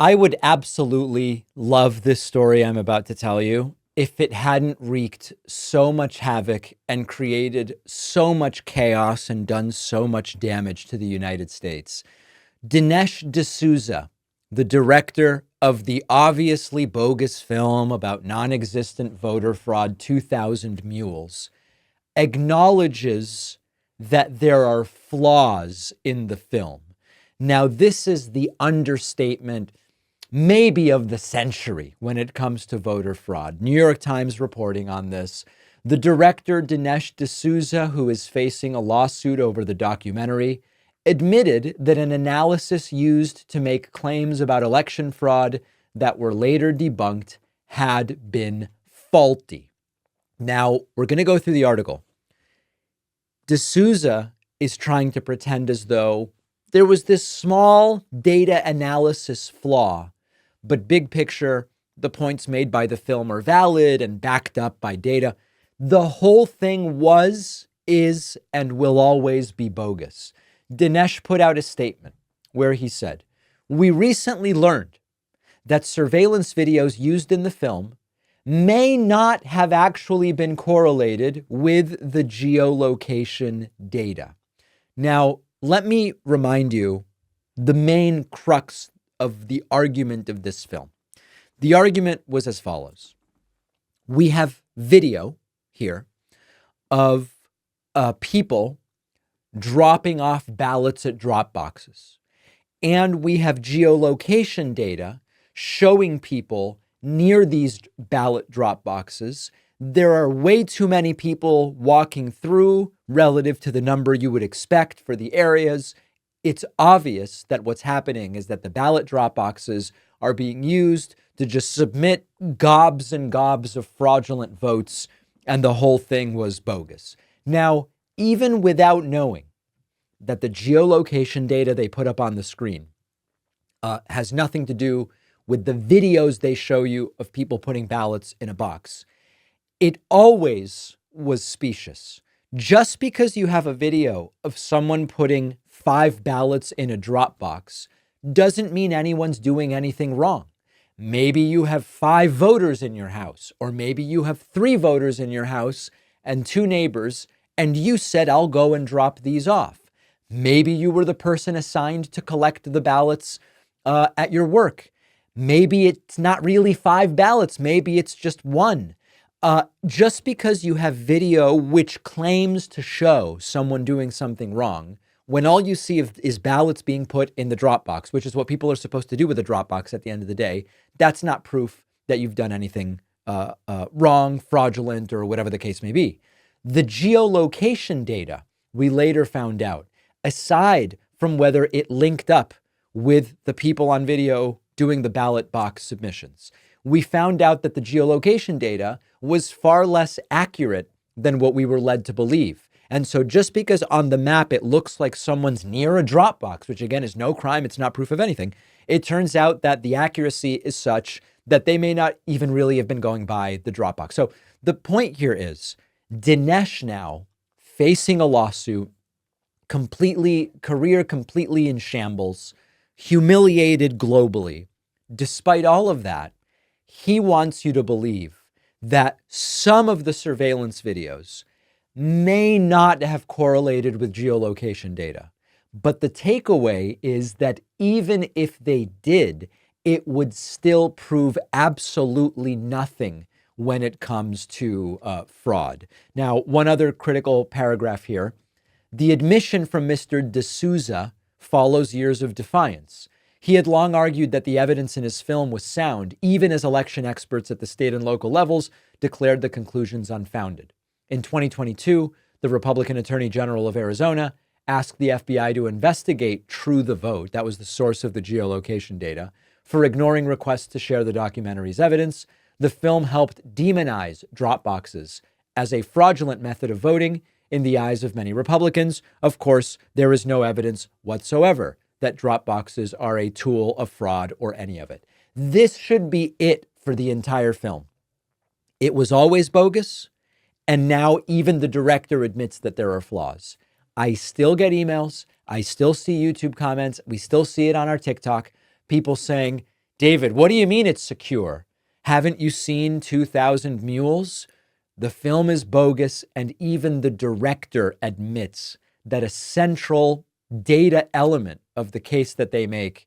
I would absolutely love this story I'm about to tell you if it hadn't wreaked so much havoc and created so much chaos and done so much damage to the United States. Dinesh D'Souza, the director of the obviously bogus film about non-existent voter fraud 2000 Mules, acknowledges that there are flaws in the film. Now, this is the understatement maybe of the century when it comes to voter fraud. New York Times reporting on this. The director, Dinesh D'Souza, who is facing a lawsuit over the documentary, admitted that an analysis used to make claims about election fraud that were later debunked had been faulty. Now, we're going to go through the article. D'Souza is trying to pretend as though there was this small data analysis flaw, but big picture, the points made by the film are valid and backed up by data. The whole thing was, is, and will always be bogus. Dinesh put out a statement where he said, "We recently learned that surveillance videos used in the film may not have actually been correlated with the geolocation data." Now, let me remind you the main crux of the argument of this film. The argument was as follows. We have video here of people dropping off ballots at drop boxes. And we have geolocation data showing people near these ballot drop boxes. There are way too many people walking through relative to the number you would expect for the areas. It's obvious that what's happening is that the ballot drop boxes are being used to just submit gobs and gobs of fraudulent votes, and the whole thing was bogus. Now, even without knowing that the geolocation data they put up on the screen has nothing to do with the videos they show you of people putting ballots in a box, it always was specious. Just because you have a video of someone putting 5 ballots in a drop box doesn't mean anyone's doing anything wrong. Maybe you have 5 voters in your house, or maybe you have 3 voters in your house and 2 neighbors, and you said, "I'll go and drop these off." Maybe you were the person assigned to collect the ballots at your work. Maybe it's not really 5 ballots. Maybe it's just 1. Just because you have video which claims to show someone doing something wrong, when all you see is ballots being put in the drop box, which is what people are supposed to do with a drop box at the end of the day, that's not proof that you've done anything wrong, fraudulent, or whatever the case may be. The geolocation data, we later found out, aside from whether it linked up with the people on video doing the ballot box submissions, we found out that the geolocation data was far less accurate than what we were led to believe. And so just because on the map it looks like someone's near a drop box, which again is no crime, it's not proof of anything, it turns out that the accuracy is such that they may not even really have been going by the drop box. So the point here is Dinesh now facing a lawsuit, career completely in shambles, humiliated globally. Despite all of that, he wants you to believe that some of the surveillance videos may not have correlated with geolocation data. But the takeaway is that even if they did, it would still prove absolutely nothing when it comes to fraud. Now, one other critical paragraph here. The admission from Mr. D'Souza follows years of defiance. He had long argued that the evidence in his film was sound, even as election experts at the state and local levels declared the conclusions unfounded. In 2022, the Republican Attorney General of Arizona asked the FBI to investigate True the Vote, that was the source of the geolocation data, for ignoring requests to share the documentary's evidence. The film helped demonize drop boxes as a fraudulent method of voting in the eyes of many Republicans. Of course, there is no evidence whatsoever that drop boxes are a tool of fraud or any of it. This should be it for the entire film. It was always bogus, and now even the director admits that there are flaws. I still get emails. I still see YouTube comments. We still see it on our TikTok. People saying, David, what do you mean it's secure? Haven't you seen 2000 Mules? The film is bogus, and even the director admits that a central data element of the case that they make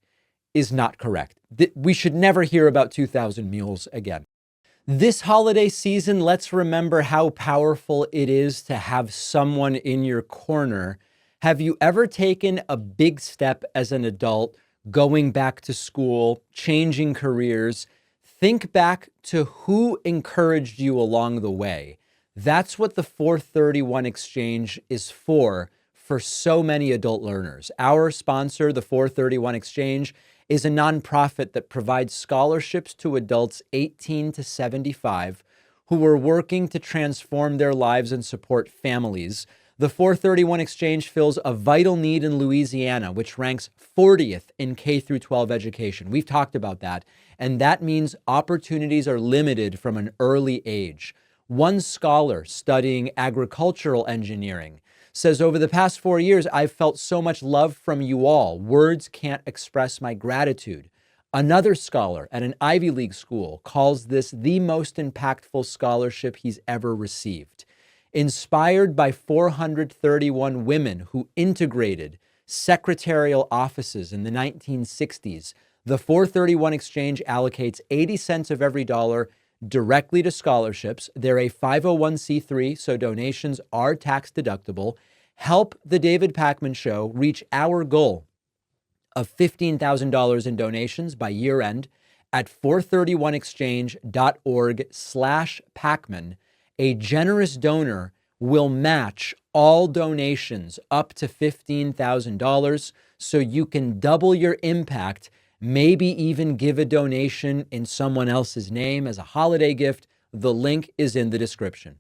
is not correct. We should never hear about 2000 Mules again. This holiday season, let's remember how powerful it is to have someone in your corner. Have you ever taken a big step as an adult, going back to school, changing careers? Think back to who encouraged you along the way. That's what the 431 Exchange is for so many adult learners. Our sponsor, the 431 Exchange, is a nonprofit that provides scholarships to adults 18 to 75 who are working to transform their lives and support families. The 431 Exchange fills a vital need in Louisiana, which ranks 40th in K through 12 education. We've talked about that, and that means opportunities are limited from an early age. One scholar studying agricultural engineering says, over the past 4 years, I've felt so much love from you all. Words can't express my gratitude. Another scholar at an Ivy League school calls this the most impactful scholarship he's ever received. Inspired by 431 women who integrated secretarial offices in the 1960s, the 431 Exchange allocates 80 cents of every dollar directly to scholarships. They're a 501c3, so donations are tax deductible. Help the David Pakman Show reach our goal of $15,000 in donations by year end at 431exchange.org/Pakman. A generous donor will match all donations up to $15,000 so you can double your impact, maybe even give a donation in someone else's name as a holiday gift. The link is in the description.